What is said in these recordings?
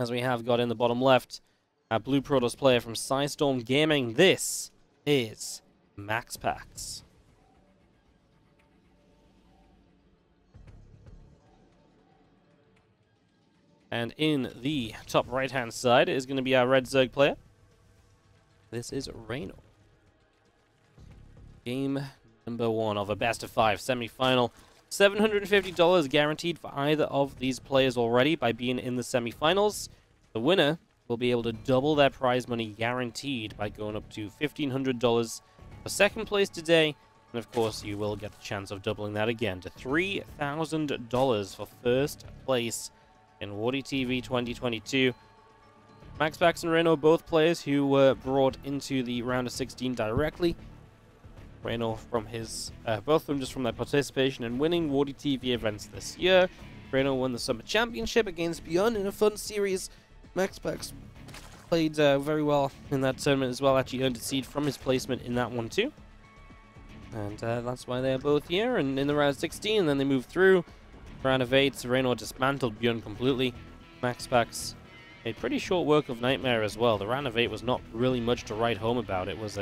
as we have got in the bottom left, our Blue Protoss player from Psystorm Gaming. This is MaxPax. And in the top right-hand side is going to be our Red Zerg player. This is Reynor. Game number 1 of a best-of-5 semi-final. $750 guaranteed for either of these players already by being in the semi-finals. The winner will be able to double their prize money guaranteed by going up to $1,500 for second place today. And of course, you will get the chance of doubling that again to $3,000 for first place in WardiTV 2022. MaxPax and Reynor, both players who were brought into the round of 16 directly. Reynor from his, both of them just from their participation in winning WardiTV events this year. Reynor won the Summer Championship against Beyond in a fun series. MaxPax played very well in that tournament as well, actually earned a seed from his placement in that one too. And that's why they're both here, and in the round of 16, and then they move through. Round of 8, Reynor dismantled Bjorn completely. MaxPax made pretty short work of Nightmare as well. The round of 8 was not really much to write home about. It was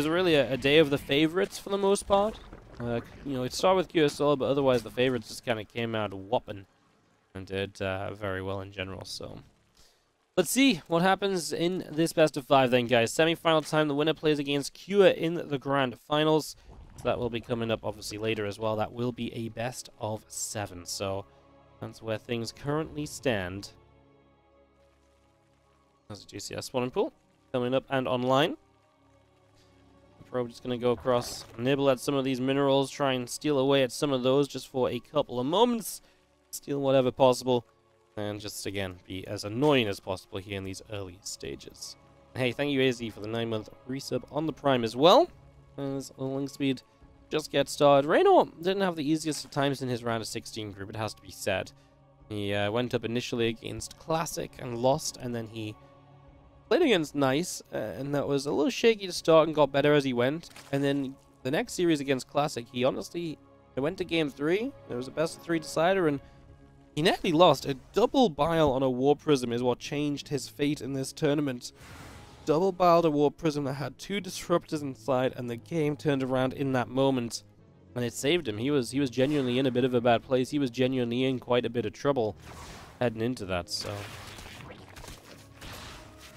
really a day of the favorites for the most part. You know, it started with QSL, but otherwise the favorites just kind of came out whopping and did very well in general. So let's see what happens in this best of 5 then, guys. Semi-final time, the winner plays against Cure in the grand finals. That will be coming up obviously later as well. That will be a best of 7. So that's where things currently stand. There's a GCS spawning pool coming up and online. The probe just going to go across, nibble at some of these minerals, try and steal away at some of those just for a couple of moments. Steal whatever possible, and just again be as annoying as possible here in these early stages. Hey, thank you AZ for the 9-month resub on the Prime as well. As link speed just gets started. Reynor didn't have the easiest of times in his round of 16 group, it has to be said. He went up initially against Classic and lost, and then he played against Nice, and that was a little shaky to start and got better as he went. And then the next series against Classic, he honestly went to game 3. There was a best of 3 decider, and he nearly lost. A double bile on a War Prism is what changed his fate in this tournament. Double biled a War Prism that had 2 disruptors inside, and the game turned around in that moment, and it saved him. He was genuinely in a bit of a bad place. He was genuinely in quite a bit of trouble heading into that. So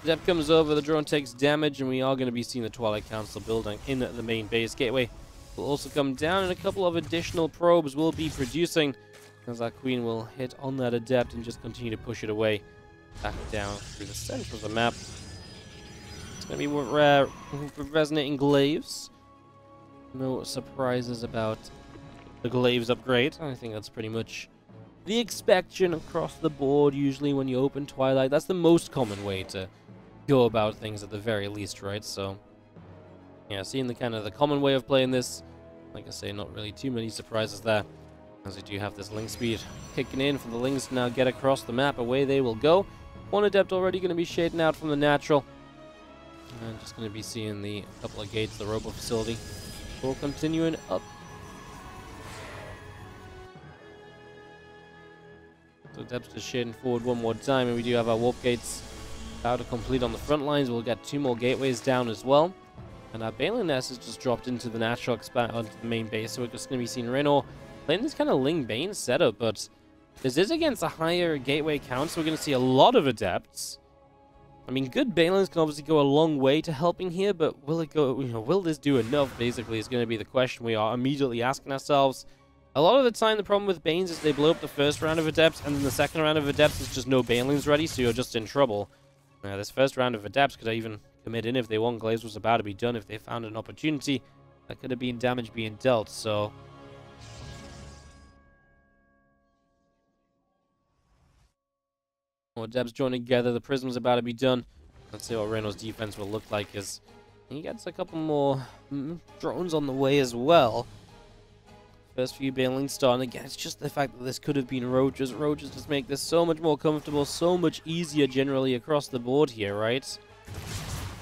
Zep comes over, the drone takes damage, and we are going to be seeing the Twilight Council building in the main base. Gateway will also come down, and a couple of additional probes will be producing, as our Queen will hit on that Adept and just continue to push it away back down through the center of the map. Going to be resonating glaives. No surprises about the glaives upgrade. I think that's pretty much the expectation across the board. Usually when you open Twilight, that's the most common way to go about things at the very least, right? So yeah, seeing the kind of the common way of playing this, like I say, not really too many surprises there, as we do have this link speed kicking in for the links to now get across the map. Away they will go. One Adept already going to be shading out from the natural. And just going to be seeing the couple of gates, the Robo facility, all continuing up. So Deb's just shading forward one more time, and we do have our warp gates about to complete on the front lines. We'll get 2 more gateways down as well. And our Baneling Nest has just dropped into the natural expand onto the main base, so we're just going to be seeing Reynor playing this kind of Ling Bane setup, but this is against a higher gateway count, so we're going to see a lot of Adepts. I mean, good Banelings can obviously go a long way to helping here, but will it go, will this do enough, basically, is going to be the question we are immediately asking ourselves. A lot of the time, the problem with Banes is they blow up the first round of Adepts, and then the second round of Adepts is just no Banelings ready, so you're just in trouble. This first round of Adepts could even commit in if they want. Glaives was about to be done if they found an opportunity. That could have been damage being dealt, so more Adepts joining together. The Prism's about to be done. Let's see what Reynor's defense will look like as he gets a couple more drones on the way as well. First few Banelings starting. Again, it's just the fact that this could have been Roaches. Roaches just make this so much more comfortable, so much easier generally across the board here, right?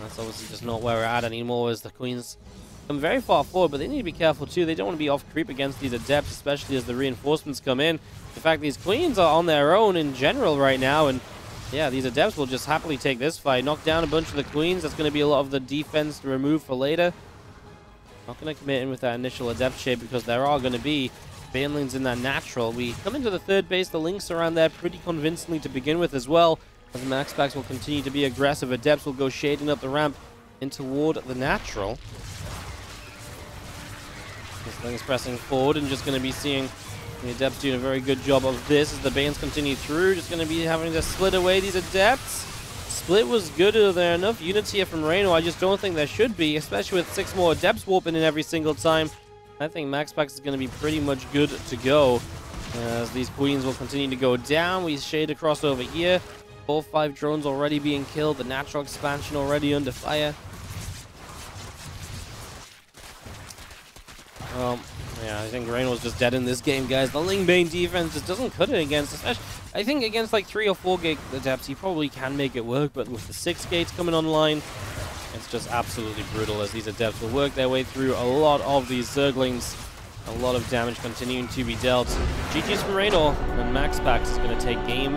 That's obviously just not where we're at anymore, as the Queen's come very far forward, but they need to be careful too. They don't want to be off creep against these Adepts, especially as the reinforcements come in. In fact, these Queens are on their own in general right now, and yeah, these Adepts will just happily take this fight. Knock down a bunch of the Queens. That's going to be a lot of the defense to remove for later. Not going to commit in with that initial Adept shape because there are going to be Banelings in that natural. We come into the third base. The Lynx around there pretty convincingly to begin with as well. As the MaxPax will continue to be aggressive. Adepts will go shading up the ramp in toward the natural. This Lynx pressing forward and just going to be seeing the Adepts doing a very good job of this as the Banes continue through. Just going to be having to split away these Adepts. Split was good. Are there enough units here from Reynor? I just don't think there should be, especially with 6 more Adepts warping in every single time. I think MaxPax is going to be pretty much good to go. As these Queens will continue to go down. We shade across over here. 4 or 5 drones already being killed. The natural expansion already under fire. Yeah, I think Reynor was just dead in this game, guys. The Lingbane defense just doesn't cut it against, especially, I think against like 3 or 4 gate Adepts, he probably can make it work, but with the 6 gates coming online, it's just absolutely brutal as these Adepts will work their way through a lot of these Zerglings. A lot of damage continuing to be dealt. GG's from Reynor, and MaxPax is going to take game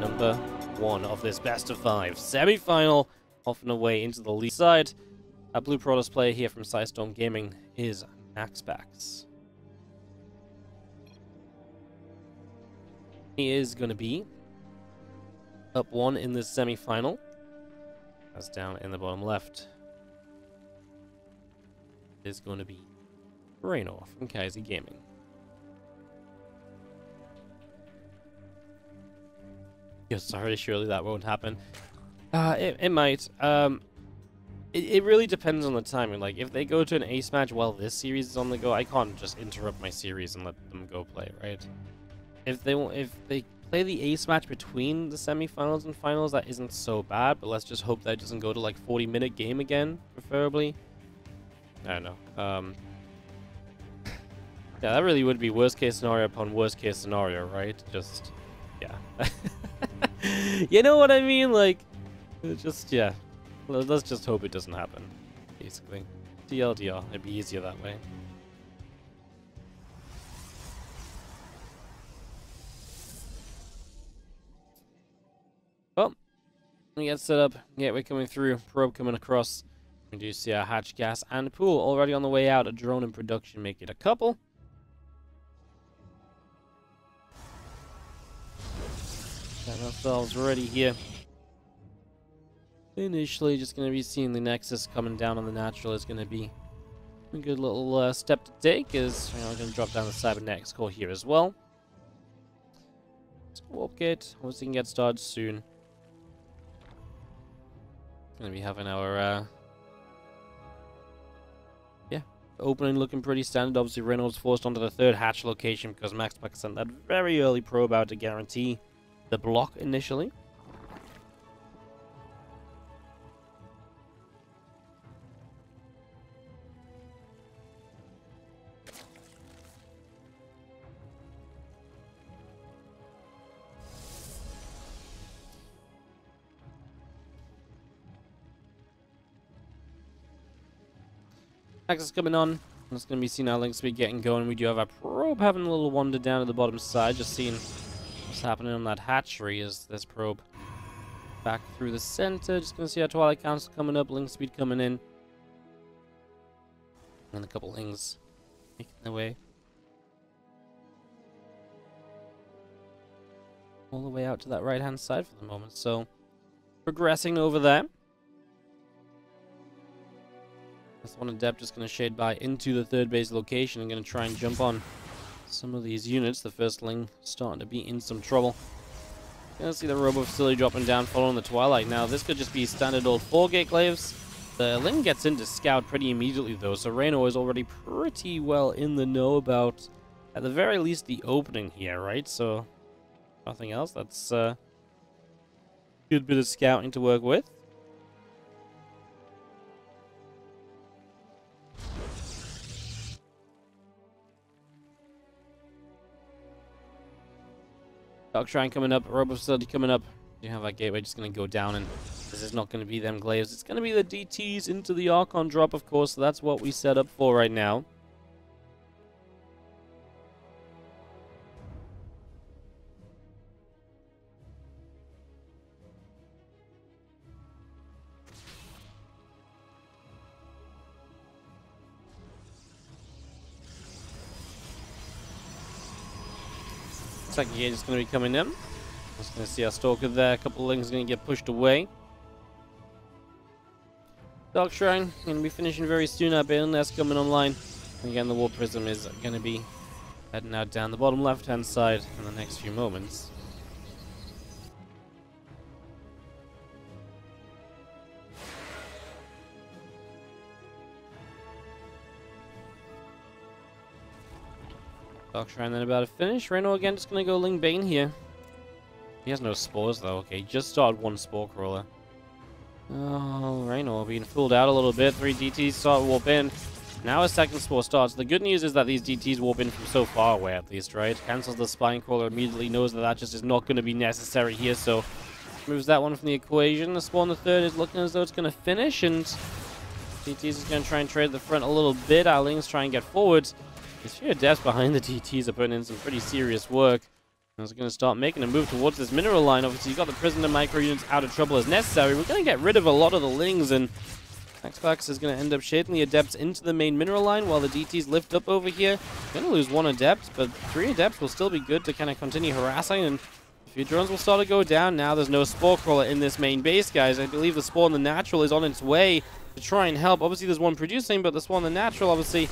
number 1 of this best of 5 semi-final, off and away into the lead side. Our Blue Protoss player here from Sidestorm Gaming is MaxPax. He is going to be up 1 in this semi-final. That's down in the bottom left. Is going to be Reynor from Kaiser Gaming. Yeah, sorry, surely that won't happen. It might. It really depends on the timing. Like, if they go to an ace match while this series is on the go, I can't just interrupt my series and let them go play, right? If they play the ace match between the semifinals and finals, that isn't so bad, but let's just hope that it doesn't go to like 40-minute game again, preferably. I don't know. Yeah, that really would be worst case scenario upon worst case scenario, right? Just, yeah. You know what I mean? Like, just, yeah. Let's just hope it doesn't happen, basically. TLDR, it'd be easier that way. Well, we get set up, gateway coming through, probe coming across. We do see our hatch gas and pool already on the way out. A drone in production, make it a couple. Got ourselves ready here. Initially, just going to be seeing the Nexus coming down on the natural is going to be a good little step to take. Is we're going to drop down the Cybernetics core here as well. Warp gate, obviously can get started soon. Going to be having our yeah, opening looking pretty standard. Obviously, Reynolds forced onto the 3rd hatch location because MaxPax sent that very early probe out to guarantee the block initially. Access coming on. It's going to be seeing our link speed getting going. We do have our probe having a little wander down to the bottom side. Just seeing what's happening on that hatchery as this probe back through the center. Just going to see our Twilight Council coming up. Link speed coming in. And a couple things making their way. All the way out to that right-hand side for the moment. So, progressing over there. This one Adept just going to shade by into the 3rd base location and going to try and jump on some of these units. The first Ling starting to be in some trouble. Going to see the Robo Facility dropping down following the Twilight. Now, this could just be standard old 4-gate glaives. The Ling gets into Scout pretty immediately, though, so Reynor is already pretty well in the know about, at the very least, the opening here, right? So, nothing else. That's a good bit of scouting to work with. Dark Shrine coming up, Robo Facility coming up. You have our gateway just going to go down, and this is not going to be them glaives. It's going to be the DTs into the Archon drop, of course. So that's what we set up for right now. Second gate is going to be coming in. Just going to see our Stalker there. A couple of Lings going to get pushed away. Dark Shrine going to be finishing very soon. Our Bane Nest coming online. And again, the War Prism is going to be heading out down the bottom left-hand side in the next few moments. Dark Shrine then about to finish. Reynor again just going to go Ling Bane here. He has no spores though. Okay, just started one Spore Crawler. Oh, Reynor being fooled out a little bit. 3 DTs start to warp in. Now a second Spore starts. The good news is that these DTs warp in from so far away at least, right? Cancels the Spine Crawler immediately, knows that that just is not going to be necessary here, so moves that one from the equation. The Spore on the third is looking as though it's going to finish, and DTs is going to try and trade the front a little bit. Our Lings try and get forward. The sheer depths behind the DTs are putting in some pretty serious work. I was going to start making a move towards this mineral line. Obviously, you've got the prisoner micro units out of trouble as necessary. We're going to get rid of a lot of the Lings, and MaxPax is going to end up shading the Adepts into the main mineral line while the DTs lift up over here. Going to lose 1 Adept, but 3 Adepts will still be good to kind of continue harassing, and a few drones will start to go down. Now there's no Spore Crawler in this main base, guys. I believe the Spawn the Natural is on its way to try and help. Obviously, there's one producing, but the Spawn the Natural, obviously,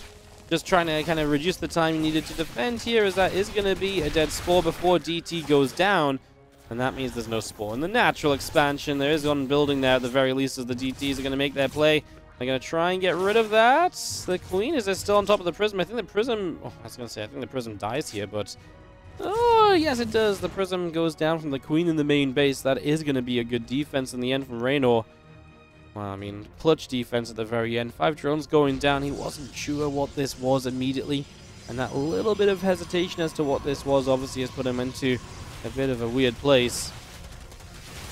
just trying to kind of reduce the time needed to defend here, as that is going to be a dead Spore before DT goes down. And that means there's no Spore in the Natural expansion. There is one building there at the very least, as the DTs are going to make their play. They're going to try and get rid of that. The Queen is still on top of the Prism. I think the Prism... Oh, I was going to say, I think the Prism dies here, but... Oh, yes, it does. The Prism goes down from the Queen in the main base. That is going to be a good defense in the end from Reynor. Well, I mean, clutch defense at the very end. 5 drones going down. He wasn't sure what this was immediately. And that little bit of hesitation as to what this was obviously has put him into a bit of a weird place.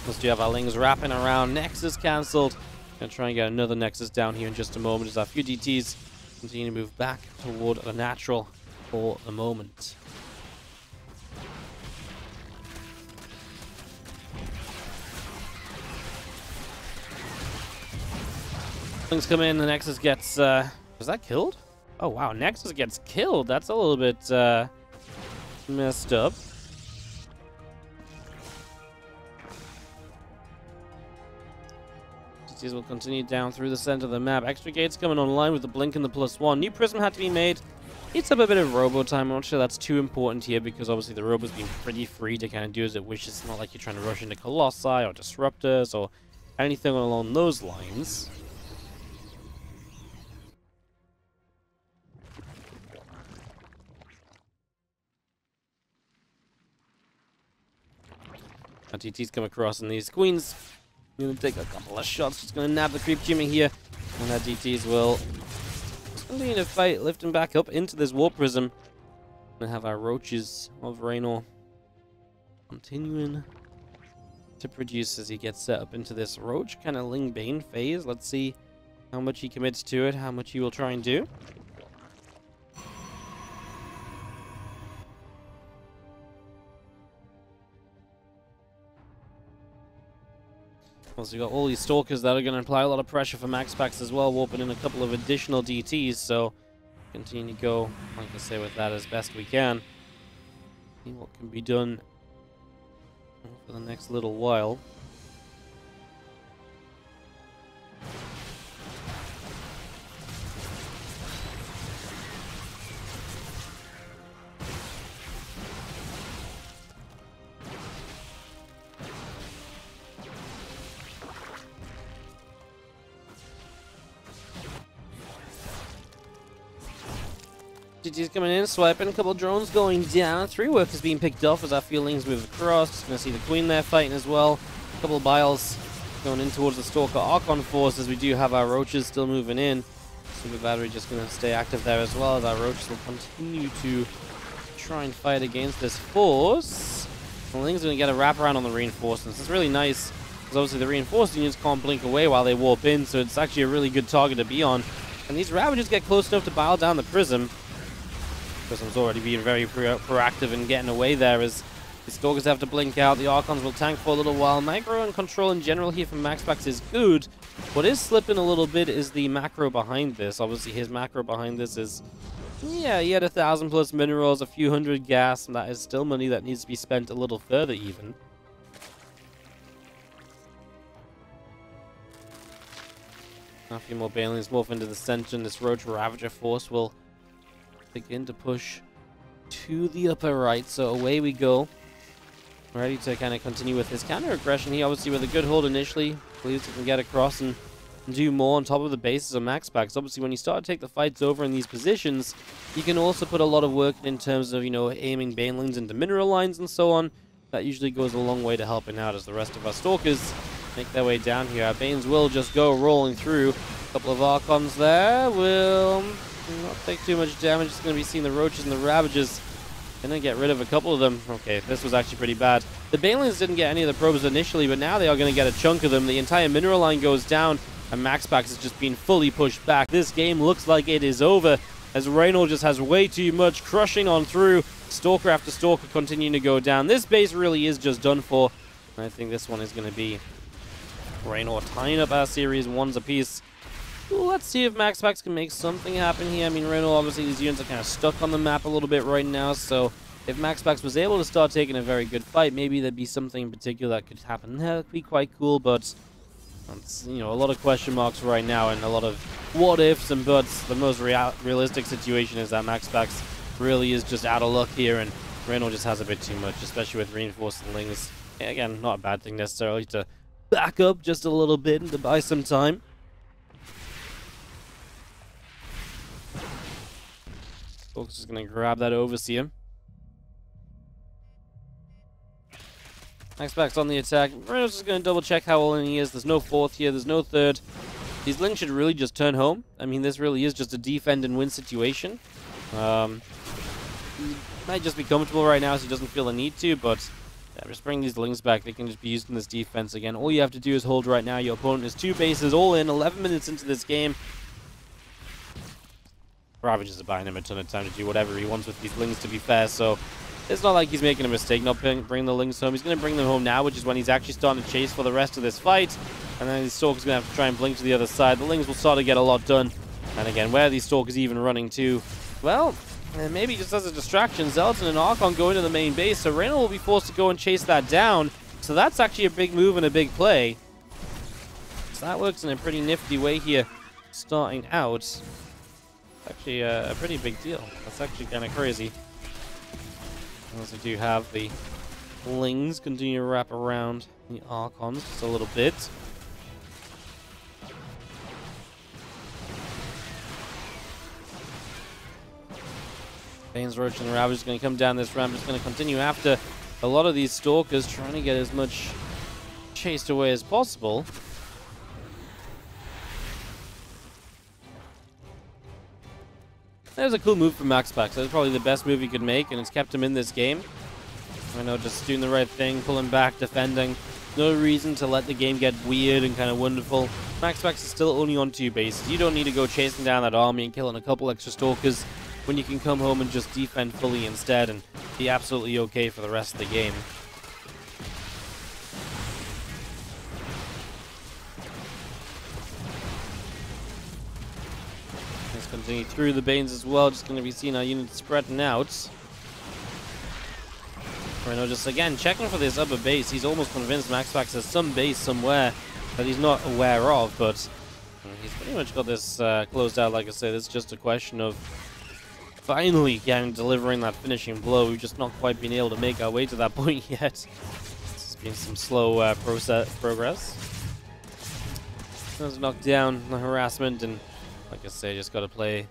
Plus, do you have our Lings wrapping around. Nexus cancelled. Gonna try and get another Nexus down here in just a moment as our few DTs continue to move back toward the Natural for the moment. Things come in, the Nexus gets, was that killed? Oh wow, Nexus gets killed. That's a little bit, messed up. DTs will continue down through the center of the map. Extra gates coming online with the blink and the +1. New Prism had to be made. Eats up a bit of robo time. I'm not sure that's too important here because obviously the robo's been pretty free to kind of do as it wishes. It's not like you're trying to rush into Colossi or Disruptors or anything along those lines. TT's come across, and these Queens going to take a couple of shots. Just going to nab the creep Jimmy here, and our DTs will continue to fight, lift him back up into this War Prism. And have our Roaches of Reynor continuing to produce as he gets set up into this Roach kind of Ling Bane phase. Let's see how much he commits to it, how much he will try and do. Also, you got all these Stalkers that are going to apply a lot of pressure for MaxPax as well, warping in a couple of additional DTs, so continue to go, like I say, with that as best we can. See what can be done for the next little while. GG's coming in, swiping, a couple drones going down, 3 workers being picked off as our feelings move across. Just gonna see the Queen there fighting as well. A couple of Biles going in towards the Stalker Archon force as we do have our Roaches still moving in. Super Battery just gonna stay active there as well as our Roaches will continue to try and fight against this force. The Ling's going to get a wraparound on the reinforcements. It's really nice, because obviously the reinforced units can't blink away while they warp in, so it's actually a really good target to be on. And these Ravagers get close enough to bile down the Prism. Prism's already being very proactive in getting away there, as the Stalkers have to blink out. The Archons will tank for a little while. Micro and control in general here from MaxPax is good. What is slipping a little bit is the macro behind this. Obviously, his macro behind this is, yeah, he had 1,000+ minerals, a few hundred gas, and that is still money that needs to be spent a little further even. A few more Banelings morph into the center, and this Roach Ravager force will begin to push to the upper right. So away we go. Ready to kind of continue with his counter aggression. He obviously with a good hold initially believes he can get across and do more on top of the bases of MaxPax. Obviously, when you start to take the fights over in these positions, you can also put a lot of work in terms of, you know, aiming Banelings into mineral lines and so on. That usually goes a long way to helping out as the rest of our Stalkers make their way down here. Our Banes will just go rolling through. A couple of Archons there will not take too much damage. It's going to be seeing the Roaches and the Ravagers. Gonna get rid of a couple of them. Okay, this was actually pretty bad. The Banelings didn't get any of the probes initially, but now they are going to get a chunk of them. The entire mineral line goes down, and MaxPax is just being fully pushed back. This game looks like it is over, as Reynor just has way too much, crushing on through. Stalker after Stalker continuing to go down. This base really is just done for. And I think this one is going to be Reynor tying up our series ones apiece. Let's see if MaxPax can make something happen here. I mean, Reynor, obviously, these units are kind of stuck on the map a little bit right now, so if MaxPax was able to start taking a very good fight, maybe there'd be something in particular that could happen. That would be quite cool, but, you know, a lot of question marks right now and a lot of what-ifs and buts. The most realistic situation is that MaxPax really is just out of luck here, and Reynor just has a bit too much, especially with reinforced Lings. Again, not a bad thing necessarily to back up just a little bit and to buy some time. Folks is going to grab that Overseer. MaxPax on the attack. Reynor's just going to double check how all in he is. There's no fourth here. There's no third. These Lings should really just turn home. I mean, this really is just a defend and win situation. He might just be comfortable right now so he doesn't feel the need to, but yeah, just bring these Lings back. They can just be used in this defense again. All you have to do is hold right now. Your opponent is 2 bases all in, 11 minutes into this game. Ravagers are buying him a ton of time to do whatever he wants with these Lings, to be fair, so it's not like he's making a mistake not bringing the Lings home. He's going to bring them home now, which is when he's actually starting to chase for the rest of this fight, and then these Stalkers are going to have to try and blink to the other side. The Lings will start to get a lot done, and again, where are these Stalkers even running to? Well, maybe just as a distraction, Zealot and Archon go into the main base, so Reynor will be forced to go and chase that down, so that's actually a big move and a big play. So that works in a pretty nifty way here, starting out. Actually a pretty big deal. That's actually kind of crazy. As we do have the Lings continue to wrap around the Archons just a little bit. Bane's Roach and the Ravage is going to come down this ramp. Just going to continue after a lot of these Stalkers, trying to get as much chased away as possible. That was a cool move from MaxPax. That was probably the best move he could make, and it's kept him in this game. I know, just doing the right thing, pulling back, defending. No reason to let the game get weird and kind of wonderful. MaxPax is still only on 2 bases. You don't need to go chasing down that army and killing a couple extra Stalkers when you can come home and just defend fully instead and be absolutely okay for the rest of the game. Continue through the Banes as well, just going to be seeing our units spreading out. Reynor just again checking for this upper base. He's almost convinced MaxPax has some base somewhere that he's not aware of, but he's pretty much got this closed out. Like I said, it's just a question of finally delivering that finishing blow. We've just not quite been able to make our way to that point yet. It's been some slow progress. Let's knock down the harassment, and like I say, just got to play.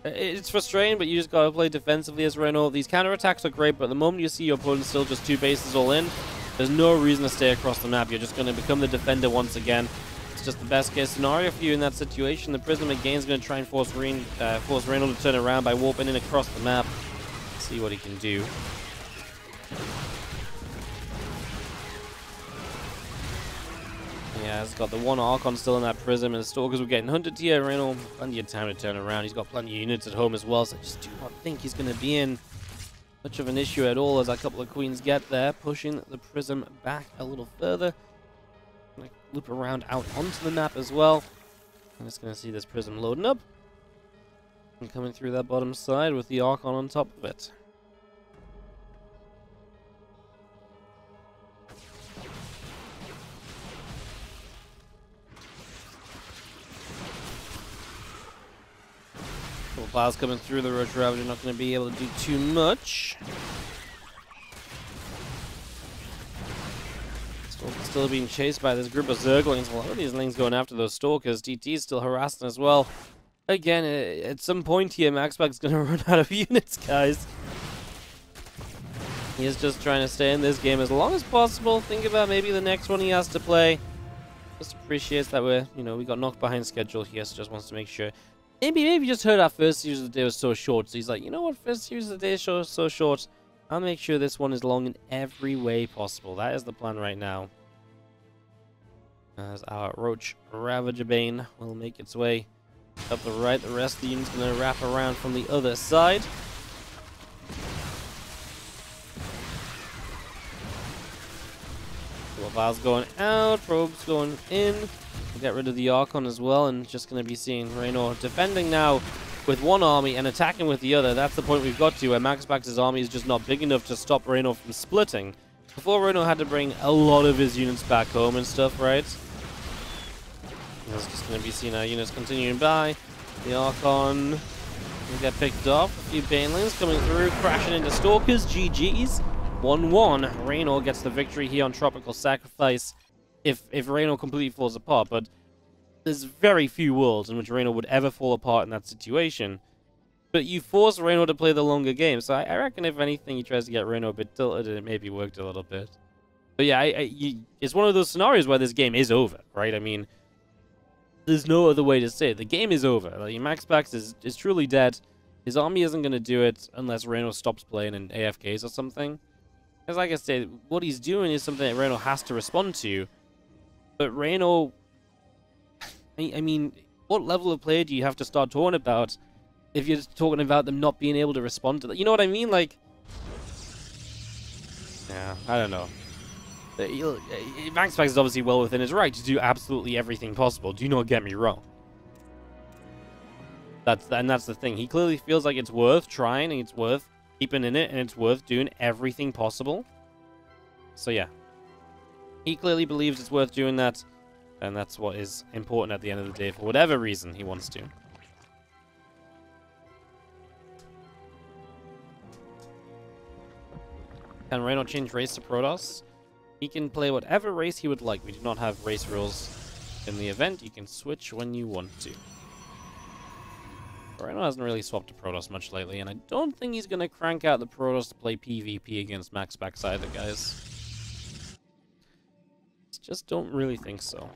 It's frustrating, but you just got to play defensively as Reynor. These counterattacks are great, but the moment you see your opponent still just 2 bases all in, there's no reason to stay across the map. You're just going to become the defender once again. It's just the best case scenario for you in that situation. The Prism again is going to try and force Reynor to turn around by warping in across the map. See what he can do. Yeah, it's got the one Archon still in that Prism, and the Stalkers were getting hunted here. Reynor, plenty of time to turn around. He's got plenty of units at home as well, so I just do not think he's going to be in much of an issue at all as a couple of Queens get there, pushing the Prism back a little further. Gonna loop around out onto the map as well. I'm just going to see this Prism loading up and coming through that bottom side with the Archon on top of it. Clouds coming through the Roach Ravager, not going to be able to do too much. Stalker's still being chased by this group of Zerglings. A lot of these Lings going after those Stalkers. DT is still harassing as well. Again, at some point here, MaxPax is going to run out of units, guys. He is just trying to stay in this game as long as possible. Think about maybe the next one he has to play. Just appreciates that we got knocked behind schedule here, so just wants to make sure. Maybe just heard our first series of the day was so short, so he's like, you know what, first series of the day is so short, I'll make sure this one is long in every way possible. That is the plan right now. As our Roach Ravager Bane will make its way up the right, the rest of the unit's going to wrap around from the other side. Val's going out, Probe's going in. We'll get rid of the Archon as well, and just going to be seeing Reynor defending now with one army and attacking with the other. That's the point we've got to, where MaxPax's army is just not big enough to stop Reynor from splitting. Before, Reynor had to bring a lot of his units back home and stuff, right? That's just going to be seeing our units continuing by. The Archon will get picked off. A few Banelings coming through, crashing into Stalkers. GG's. 1-1. Reynor gets the victory here on Tropical Sacrifice if Reynor completely falls apart, but there's very few worlds in which Reynor would ever fall apart in that situation. But you force Reynor to play the longer game, so I reckon if anything he tries to get Reynor a bit tilted, it maybe worked a little bit. But yeah, it's one of those scenarios where this game is over, right? I mean, there's no other way to say it. The game is over. Like, MaxPax is truly dead. His army isn't going to do it unless Reynor stops playing and AFKs or something. Because like I said, what he's doing is something that Reynor has to respond to. But Reynor... I mean, what level of player do you have to start talking about if you're talking about them not being able to respond to that? You know what I mean? Like... Yeah, I don't know. MaxPax is obviously well within his right to do absolutely everything possible. Do not get me wrong. That's the thing. He clearly feels like it's worth trying, and it's worth keeping in it, and it's worth doing everything possible. So yeah, he clearly believes it's worth doing that, and that's what is important at the end of the day for whatever reason he wants to. Can Reynor change race to Protoss? He can play whatever race he would like. We do not have race rules in the event. You can switch when you want to. Reynor hasn't really swapped to Protoss much lately, and I don't think he's going to crank out the Protoss to play PvP against MaxPax either, guys. Just don't really think so.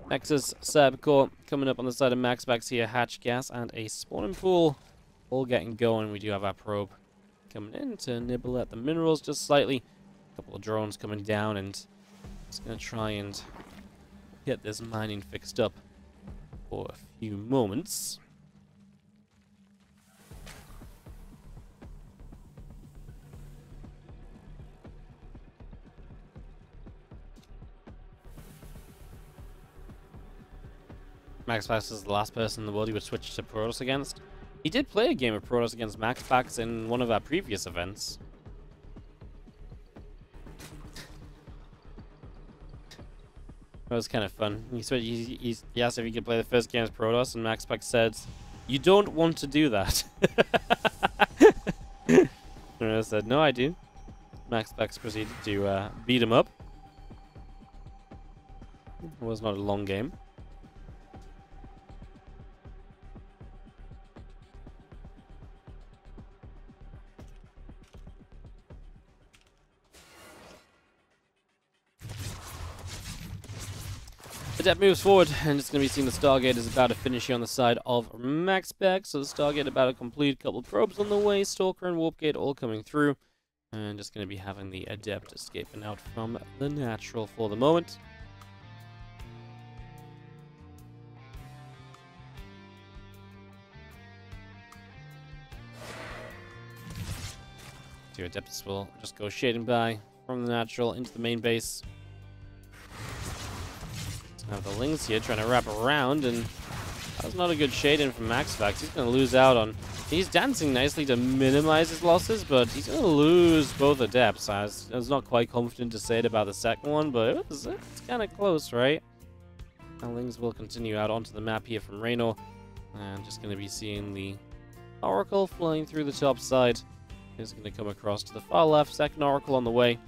Nexus, Sabcore coming up on the side of MaxPax here. Hatch gas and a spawning pool. All getting going. We do have our probe coming in to nibble at the minerals just slightly. A couple of drones coming down, and just going to try and get this mining fixed up for a few moments. MaxPax is the last person in the world he would switch to Protoss against. He did play a game of Protoss against MaxPax in one of our previous events. That was kind of fun. He asked if he could play the first game as Protoss, and MaxPax said, "You don't want to do that." And I said, "No, I do." MaxPax proceeded to beat him up. It was not a long game. The depth moves forward, and it's going to be seen the Stargate is about to finish here on the side of MaxPax. So the Stargate about to complete, a couple of probes on the way, Stalker and Warpgate all coming through. And just going to be having the Adept escaping out from the Natural for the moment. Two Adepts will just go shading by from the Natural into the main base. Have the Lings here trying to wrap around, and that's not a good shade-in from MaxPax. He's going to lose out on... He's dancing nicely to minimize his losses, but he's going to lose both Adepts. I was not quite confident to say it about the second one, but it's kind of close, right? Now Lings will continue out onto the map here from Reynor. And just going to be seeing the Oracle flying through the top side. He's going to come across to the far left. Second Oracle on the way.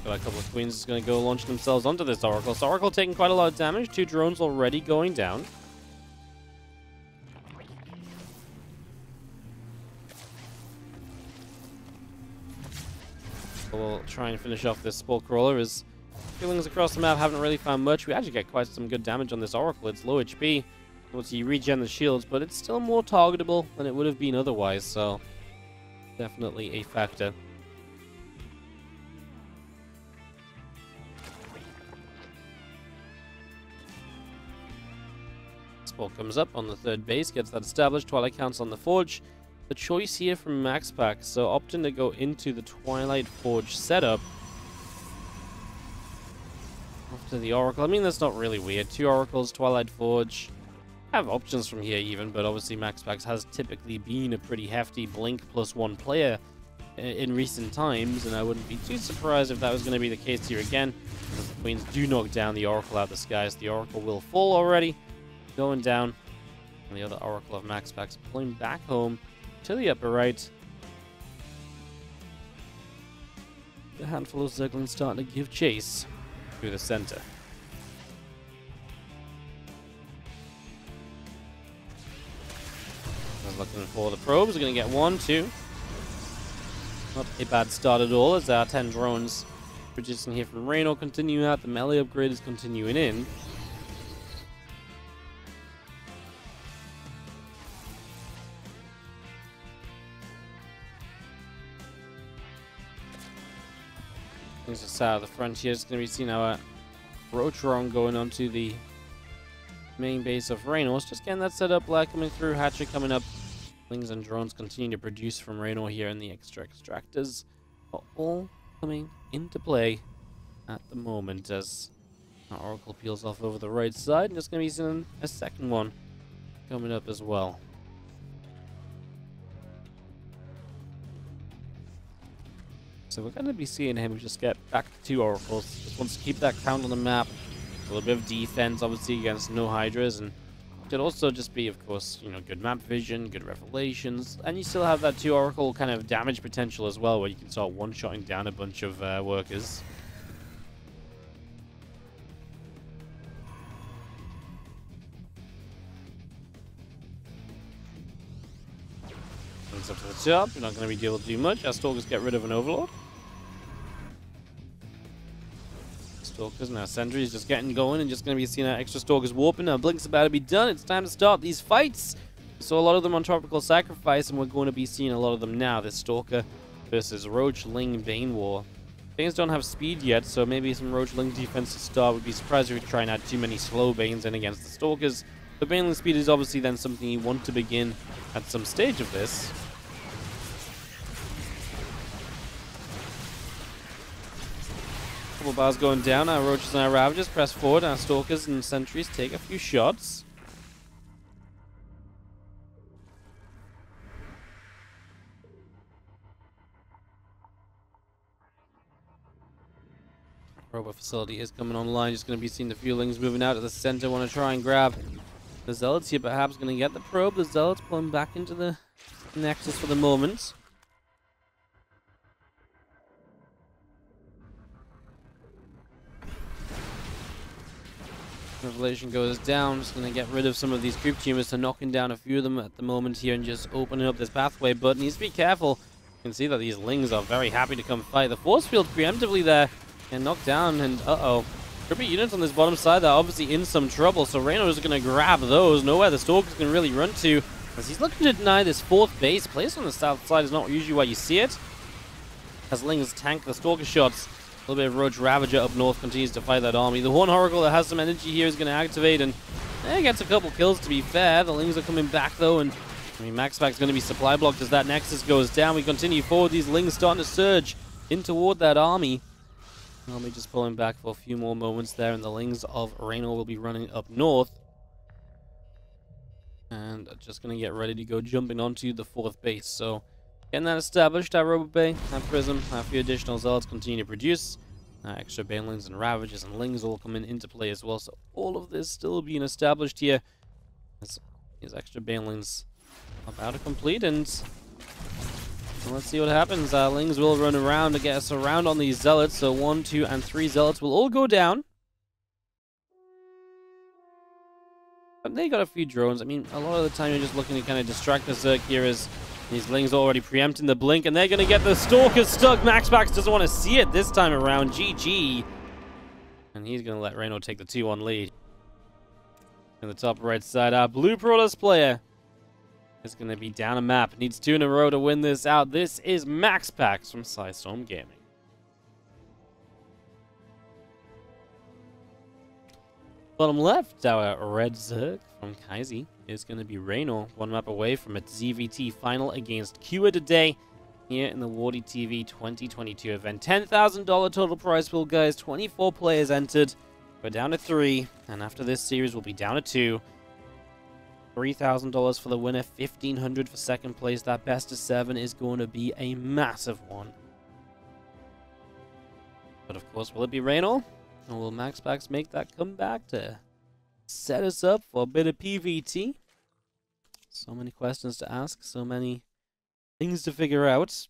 Got a couple of Queens is going to go launch themselves onto this Oracle. So Oracle taking quite a lot of damage. 2 drones already going down. We'll try and finish off this Spore Crawler as feelings across the map haven't really found much. We actually get quite some good damage on this Oracle. It's low HP. Once you regen the shields, but it's still more targetable than it would have been otherwise. So definitely a factor. Spore comes up on the third base, gets that established. Twilight counts on the Forge. The choice here from MaxPax, so opting to go into the Twilight Forge setup after the Oracle. I mean, that's not really weird. 2 Oracles, Twilight Forge. Have options from here even, but obviously MaxPax has typically been a pretty hefty Blink +1 player in recent times, and I wouldn't be too surprised if that was going to be the case here again. Because the Queens do knock down the Oracle out of the skies. The Oracle will fall already. Going down, and the other Oracle of MaxPax pulling back home to the upper right. The handful of Zerglings starting to give chase through the center. I was looking for the probes. We're going to get 1, 2. Not a bad start at all as our 10 drones producing here from Reynor continue out. The melee upgrade is continuing in. Just out of the front here, it's going to be seeing our Roach-Ron going onto the main base of Reynor. It's just getting that set up, Black coming through, Hatchet coming up. Lings and drones continue to produce from Reynor here, and the extra extractors are all coming into play at the moment as our Oracle peels off over the right side. And just going to be seeing a second one coming up as well. So we're going to be seeing him just get back to 2 Oracles. Just wants to keep that count on the map. A little bit of defense, obviously, against no Hydras. And could also just be, of course, you know, good map vision, good revelations. And you still have that 2 Oracle kind of damage potential as well, where you can start one-shotting down a bunch of workers. Up to the top, you're not going to be able to do much. Our Stalkers get rid of an Overlord. Stalkers now Sentry's just getting going and just going to be seeing our extra Stalkers warping. Now Blink's about to be done. It's time to start these fights. So a lot of them on Tropical Sacrifice, and we're going to be seeing a lot of them now. This Stalker versus Roach Ling Bane War. Banes don't have speed yet, so maybe some Roach Ling defense to start. Would be surprised if we try and add too many slow Banes in against the Stalkers. But Baneling speed is obviously then something you want to begin at some stage of this. Couple bars going down. Our Roaches and our Ravagers press forward. Our Stalkers and Sentries take a few shots. Robot facility is coming online. Just going to be seeing the Fuelings moving out to the center. Want to try and grab the Zealots here. Perhaps going to get the probe. The Zealots pulling back into the Nexus for the moment. Revelation goes down. Just going to get rid of some of these creep tumors, so knocking down a few of them at the moment here and just opening up this pathway. But needs to be careful. You can see that these Lings are very happy to come fight. The force field preemptively there and knocked down, and triple units on this bottom side that are obviously in some trouble. So Reynor is going to grab those. Nowhere the Stalkers can really run to. As he's looking to deny this 4th base. Placed on the south side is not usually where you see it. As Lings tank the Stalker shots. A little bit of Roach Ravager up north continues to fight that army. The one Oracle that has some energy here is going to activate and gets a couple kills, to be fair. The Lings are coming back though, and I mean, MaxPax is going to be supply blocked as that Nexus goes down. We continue forward. These Lings starting to surge in toward that army. Army just pulling back for a few more moments there, and the Lings of Reynor will be running up north. And just going to get ready to go jumping onto the 4th base. So, getting that established, our Robot Bay, our Prism, our few additional Zealots continue to produce. Extra Banelings and Ravagers and Lings all coming into play as well. So, all of this still being established here. These extra Banelings about to complete, and let's see what happens. Lings will run around to get us around on these Zealots. So, 1, 2, and 3 Zealots will all go down. But they got a few drones. I mean, a lot of the time you're just looking to kind of distract the Zerg here as these Lings already preempting the blink, and they're going to get the Stalker stuck. MaxPax doesn't want to see it this time around. GG. And he's going to let Reynor take the 2-1 lead. In the top right side, our Blue Protoss player is going to be down a map. Needs 2 in a row to win this out. This is MaxPax from Storm Gaming. Bottom left, our red Zerg from Kaizi is going to be Reynor, 1 map away from its ZvP final against Kua today here in the WardiTV 2022 event. $10,000 total prize pool, guys. 24 players entered. We're down to 3, and after this series, we'll be down to 2. $3,000 for the winner, $1,500 for second place. That best of 7 is going to be a massive one. But of course, will it be Reynor? Or will MaxPax make that comeback to set us up for a bit of PvT? So many questions to ask, so many things to figure out.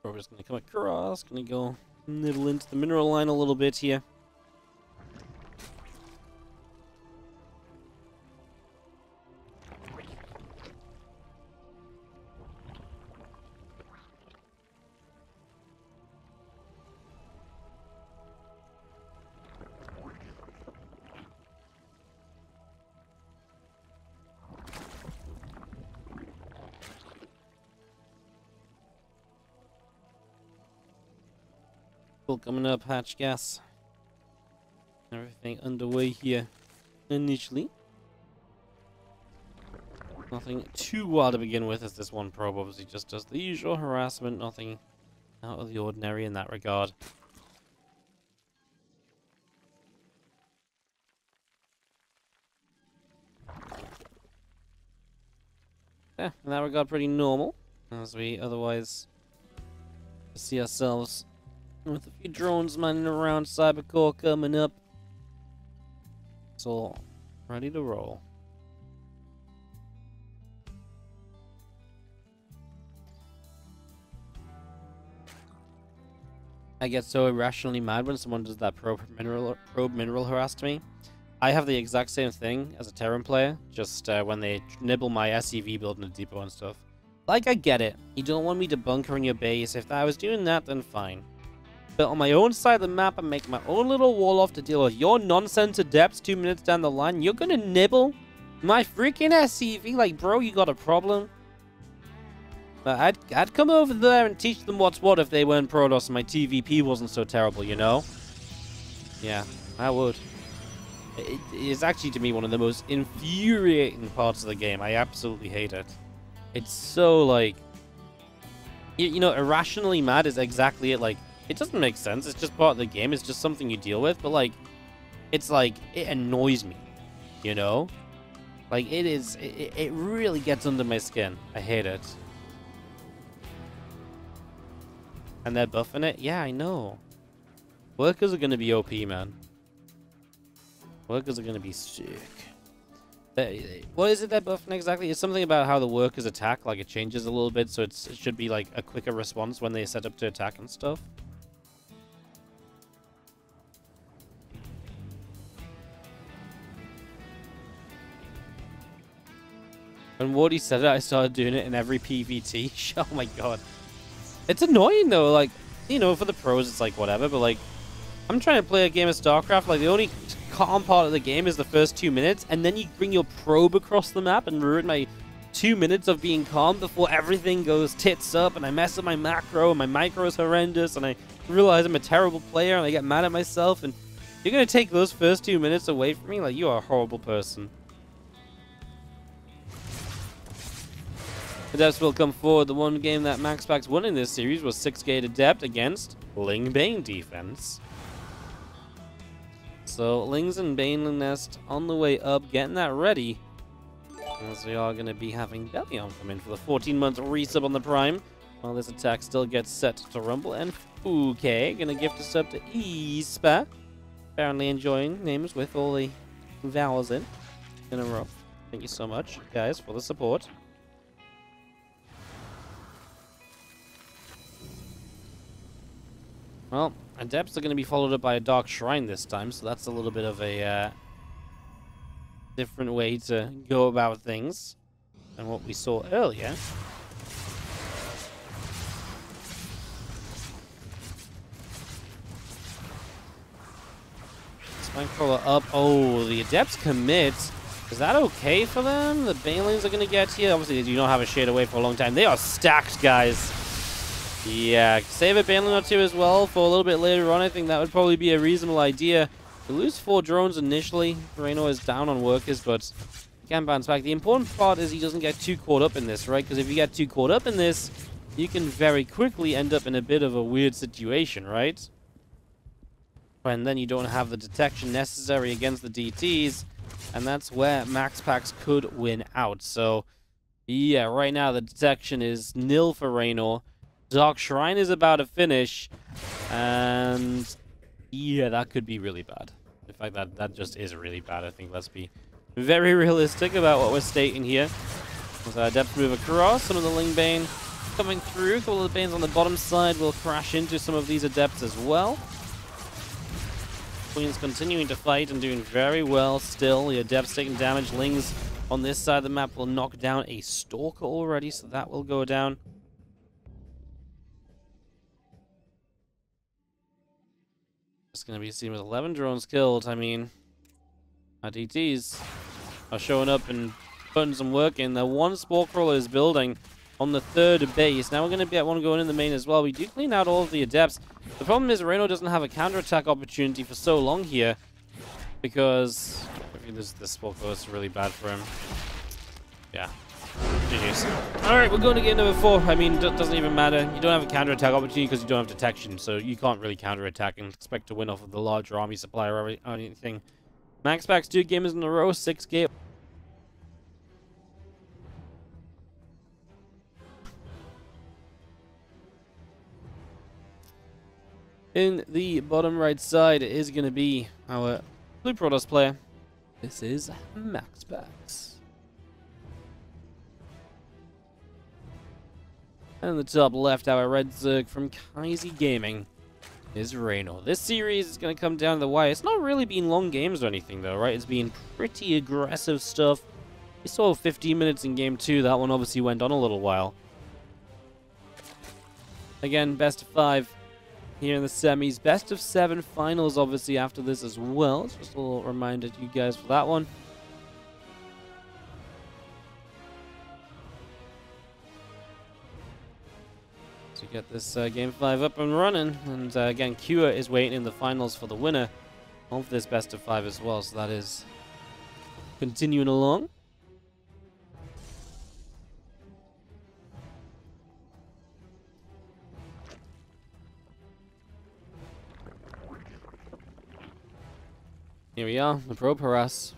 We're just going to come across, going to go nibble into the mineral line a little bit here. Coming up, hatch gas. Everything underway here initially. Nothing too wild to begin with, as this one probe obviously just does the usual harassment. Nothing out of the ordinary in that regard. Yeah, in that regard, pretty normal, as we otherwise see ourselves with a few drones mining around. Cybercore coming up. It's all ready to roll. I get so irrationally mad when someone does that probe mineral harass to me. I have the exact same thing as a Terran player, just when they nibble my SCV build in a depot and stuff. Like, I get it. You don't want me to bunker in your base. If I was doing that, then fine. But on my own side of the map, I make my own little wall off to deal with your nonsense at depths 2 minutes down the line. You're gonna nibble my freaking SCV? Like, bro, you got a problem? But I'd come over there and teach them what's what if they weren't Protoss and my TVP wasn't so terrible, you know? Yeah, I would. It is actually, to me, one of the most infuriating parts of the game. I absolutely hate it. It's so, like... You know, irrationally mad is exactly it. Like, it doesn't make sense. It's just part of the game. It's just something you deal with. But, like, it's like, it annoys me, you know? Like, it is... It really gets under my skin. I hate it. And they're buffing it? Yeah, I know. Workers are going to be OP, man. Workers are going to be sick. What is it they're buffing exactly? It's something about how the workers attack. Like, it changes a little bit, so it should be, like, a quicker response when they set up to attack and stuff. When Wardy said it, I started doing it in every PvT. Oh my god. It's annoying, though. Like, You know, for the pros, it's like whatever, but like, I'm trying to play a game of StarCraft, like the only calm part of the game is the first 2 minutes, and then you bring your probe across the map and ruin my 2 minutes of being calm before everything goes tits up, and I mess up my macro, and my micro is horrendous, and I realize I'm a terrible player, and I get mad at myself, and you're gonna take those first 2 minutes away from me? Like, you are a horrible person. Adepts will come forward. The one game that MaxPax won in this series was 6-gate Adept against Ling Bane defense. So, Lings and Bane Nest on the way up, getting that ready. As we are going to be having Bellion come in for the 14-month resub on the Prime. While this attack still gets set to Rumble. And Fuke going to gift a sub to eSpa. Apparently enjoying names with all the vowels in a row. Thank you so much, guys, for the support. Well, Adepts are going to be followed up by a Dark Shrine this time, so that's a little bit of a different way to go about things than what we saw earlier. Spinecrawler up. Oh, the Adepts commit. Is that okay for them? The Banelings are going to get here. Obviously, they do not have a shade away for a long time. They are stacked, guys. Yeah, save a Baneling or two as well for a little bit later on. I think that would probably be a reasonable idea. To lose 4 drones initially. Reynor is down on workers, but he can bounce back. The important part is he doesn't get too caught up in this, right? Because if you get too caught up in this, you can very quickly end up in a bit of a weird situation, right? And then you don't have the detection necessary against the DTs, and that's where MaxPax could win out. So, yeah, right now the detection is nil for Reynor. Dark Shrine is about to finish, and yeah, that could be really bad. In fact, that just is really bad. I think let's be very realistic about what we're stating here. As our Adepts move across, some of the Ling Bane coming through. A couple of the Banes on the bottom side will crash into some of these Adepts as well. Queen's continuing to fight and doing very well still. The Adepts taking damage. Lings on this side of the map will knock down a Stalker already, so that will go down. It's going to be seen with 11 drones killed. I mean, our DTs are showing up and putting some work in. The one Spore Crawler is building on the 3rd base. Now we're going to get one going in the main as well. We do clean out all of the Adepts. The problem is Reynor doesn't have a counterattack opportunity for so long here, because this Spore Crawler is really bad for him. Yeah. GG's. Alright, we're going to game number 4. I mean, it doesn't even matter. You don't have a counterattack opportunity because you don't have detection, so you can't really counterattack and expect to win off of the larger army supply or anything. MaxPax 2 games in a row, 6-gate. In the bottom right side is going to be our Blue Protoss player. This is MaxPax. And in the top left, our Red Zerg from Kaisi Gaming is Reynor. This series is going to come down to the wire. It's not really been long games or anything, though, right? It's been pretty aggressive stuff. We saw 15 minutes in Game 2. That one obviously went on a little while. Again, best of 5 here in the semis. Best of 7 finals, obviously, after this as well. Just a little reminder to you guys for that one. To get this Game 5 up and running. And again, Cure is waiting in the finals for the winner of this best of 5 as well. So that is continuing along. Here we are, the probe harass.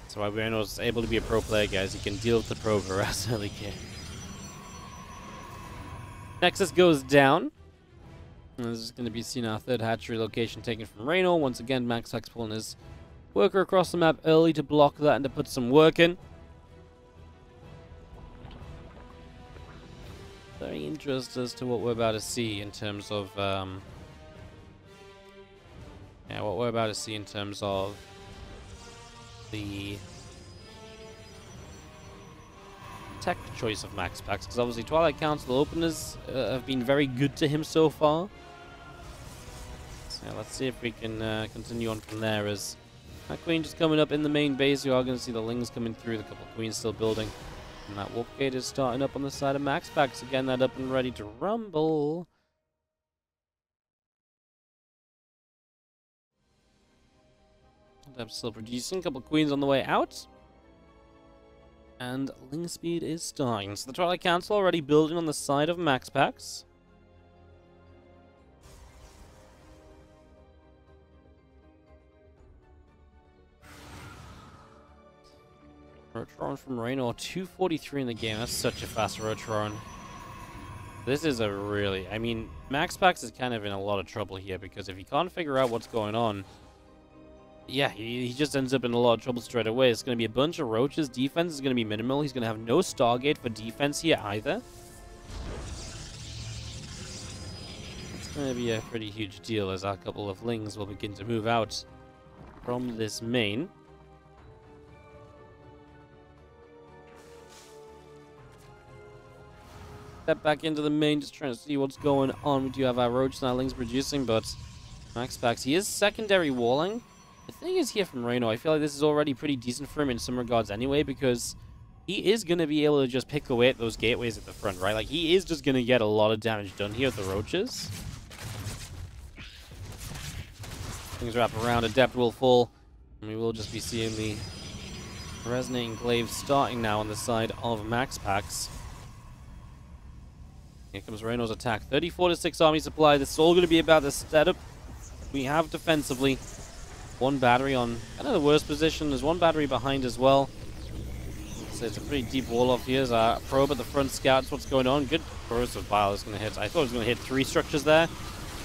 That's why Reynor's able to be a pro player, guys. He can deal with the probe harass early game. Nexus goes down. And this is going to be seen our 3rd hatchery location taken from Reynor. Once again, MaxPax pulling his worker across the map early to block that and to put some work in. Very interested as to what we're about to see in terms of what we're about to see in terms of the tech choice of MaxPax, because obviously Twilight Council openers have been very good to him so far. So yeah, let's see if we can continue on from there. As that queen just coming up in the main base, you are going to see the Lings coming through, the couple of queens still building. And that warp gate is starting up on the side of MaxPax. Again, that up and ready to rumble. Adept's still producing, a couple of queens on the way out. And Ling speed is starting. So the Twilight Council already building on the side of MaxPax. Rotron from Reynor, 243 in the game. That's such a fast Rotron. This is a really... I mean, MaxPax is kind of in a lot of trouble here, because if he can't figure out what's going on, yeah, he just ends up in a lot of trouble straight away. It's going to be a bunch of roaches. Defense is going to be minimal. He's going to have no Stargate for defense here either. It's going to be a pretty huge deal, as our couple of Lings will begin to move out from this main. Step back into the main, just trying to see what's going on. We do have our roach Lings producing, but MaxPax, he is secondary walling. The thing is here from Reynor, I feel like this is already pretty decent for him in some regards anyway, because he is going to be able to just pick away at those gateways at the front, right? Like, he is just going to get a lot of damage done here with the roaches. Things wrap around, Adept will fall, and we will just be seeing the Resonating Glaive starting now on the side of MaxPax. Here comes Reynor's attack. 34-6 army supply. This is all going to be about the setup we have defensively. One battery on kind of the worst position. There's one battery behind as well. So it's a pretty deep wall off here. There's a probe at the front, scouts what's going on. Good corrosive bile is going to hit. I thought it was going to hit 3 structures there.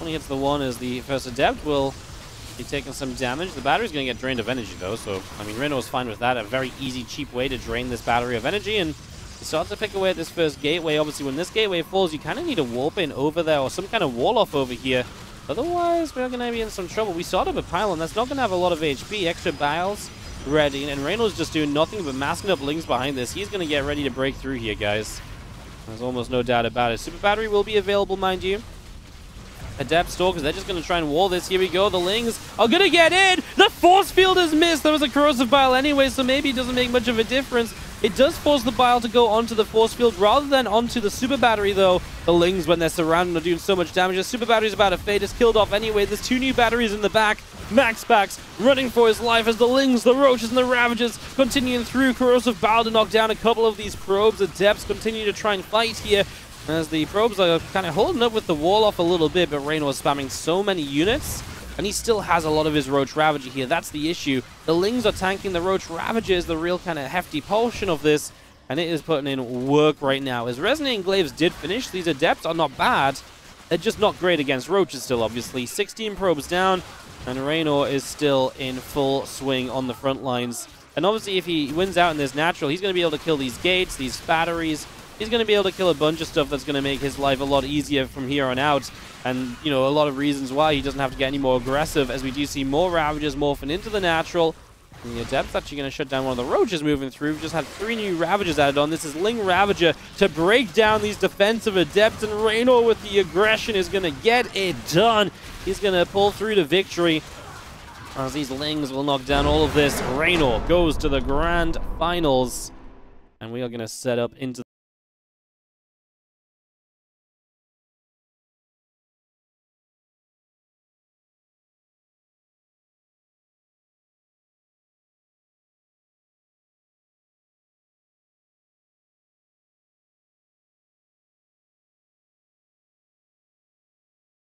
Only hits the one as the first Adept will be taking some damage. The battery's going to get drained of energy though. So, I mean, Reynor's fine with that. A very easy, cheap way to drain this battery of energy. And you start to pick away at this first gateway. Obviously, when this gateway falls, you kind of need a warp in over there or some kind of wall off over here. Otherwise, we're going to be in some trouble. We start up a pylon. That's not going to have a lot of HP. Extra biles ready. And Reynor's just doing nothing but masking up Lings behind this. He's going to get ready to break through here, guys. There's almost no doubt about it. Super Battery will be available, mind you. Adept Stalkers, they're just going to try and wall this. Here we go. The Lings are going to get in. The force field is missed. There was a corrosive bile anyway, so maybe it doesn't make much of a difference. It does force the bile to go onto the force field rather than onto the super battery, though. The Lings, when they're surrounded, are doing so much damage. The super battery's about to fade. It's killed off anyway. There's 2 new batteries in the back. MaxPax running for his life as the Lings, the Roaches, and the Ravagers continuing through. Corrosive bile to knock down a couple of these probes. Adepts continue to try and fight here, as the probes are kind of holding up with the wall off a little bit, but Reynor is spamming so many units, and he still has a lot of his Roach Ravager here. That's the issue. The Lings are tanking. The Roach Ravager is the real kind of hefty portion of this, and it is putting in work right now. As Resonating Glaives did finish, these Adepts are not bad. They're just not great against Roaches still, obviously. 16 probes down, and Reynor is still in full swing on the front lines. And obviously, if he wins out in this natural, he's going to be able to kill these gates, these batteries. He's going to be able to kill a bunch of stuff that's going to make his life a lot easier from here on out. And, you know, a lot of reasons why he doesn't have to get any more aggressive, as we do see more Ravagers morphing into the natural. And the Adept's actually going to shut down one of the Roaches moving through. We've just had 3 new Ravagers added on. This is Ling Ravager to break down these defensive Adepts. And Reynor with the aggression is going to get it done. He's going to pull through to victory, as these Lings will knock down all of this. Reynor goes to the grand finals. And we are going to set up into